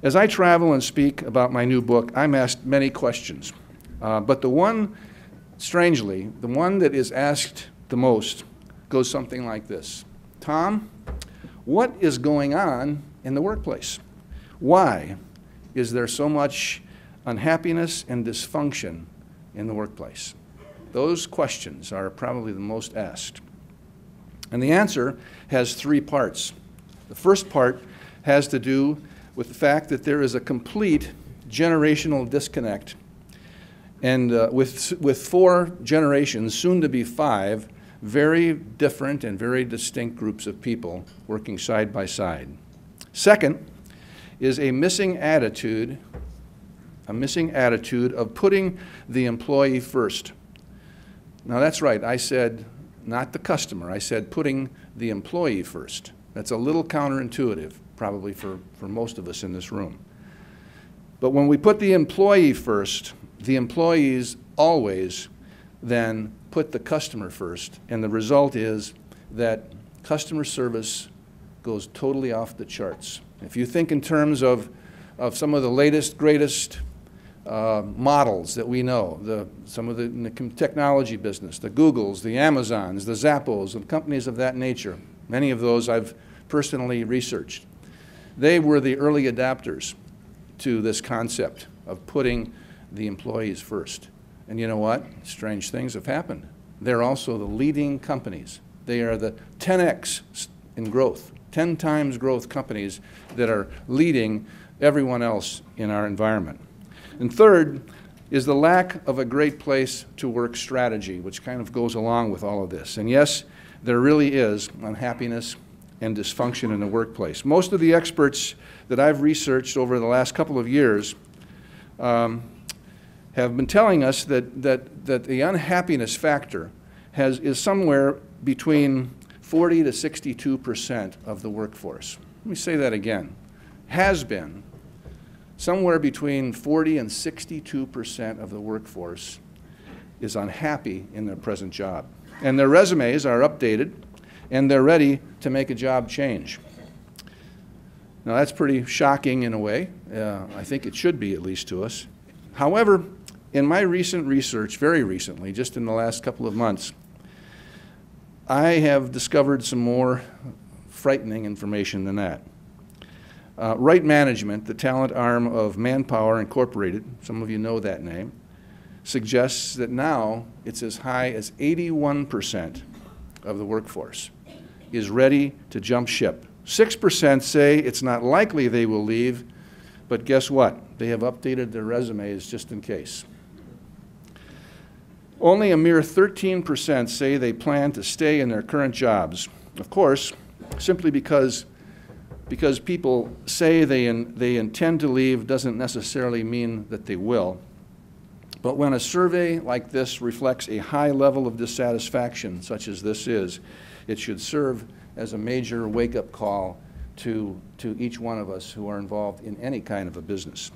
As I travel and speak about my new book, I'm asked many questions. But the one, strangely, the one that is asked the most goes something like this. Tom, what is going on in the workplace? Why is there so much unhappiness and dysfunction in the workplace? Those questions are probably the most asked. And the answer has three parts. The first part has to do with the fact that there is a complete generational disconnect. And with four generations, soon to be five, very different and very distinct groups of people working side by side. Second is a missing attitude of putting the employee first. Now that's right, I said not the customer, I said putting the employee first. That's a little counterintuitive, probably for most of us in this room. But when we put the employee first, the employees always then put the customer first, and the result is that customer service goes totally off the charts. If you think in terms of some of the latest, greatest models that we know, some of the in the technology business, the Googles, the Amazons, the Zappos, and companies of that nature, many of those I've personally researched. They were the early adapters to this concept of putting the employees first. And you know what? Strange things have happened. They're also the leading companies. They are the 10x in growth, 10 times growth companies that are leading everyone else in our environment. And third is the lack of a great place to work strategy, which kind of goes along with all of this. And yes, there really is unhappiness and dysfunction in the workplace. Most of the experts that I've researched over the last couple of years have been telling us that the unhappiness factor is somewhere between 40 to 62% of the workforce. Let me say that again. Has been somewhere between 40 and 62% of the workforce is unhappy in their present job. And their resumes are updated, and they're ready to make a job change. Now that's pretty shocking in a way. I think it should be, at least to us. However, in my recent research, very recently, just in the last couple of months, I have discovered some more frightening information than that. Right Management, the talent arm of Manpower Incorporated, some of you know that name, suggests that now it's as high as 81% of the workforce is ready to jump ship. 6% say it's not likely they will leave, but guess what? They have updated their resumes just in case. Only a mere 13% say they plan to stay in their current jobs. Of course, simply because people say they intend to leave doesn't necessarily mean that they will. But when a survey like this reflects a high level of dissatisfaction, such as this is, it should serve as a major wake-up call to each one of us who are involved in any kind of a business.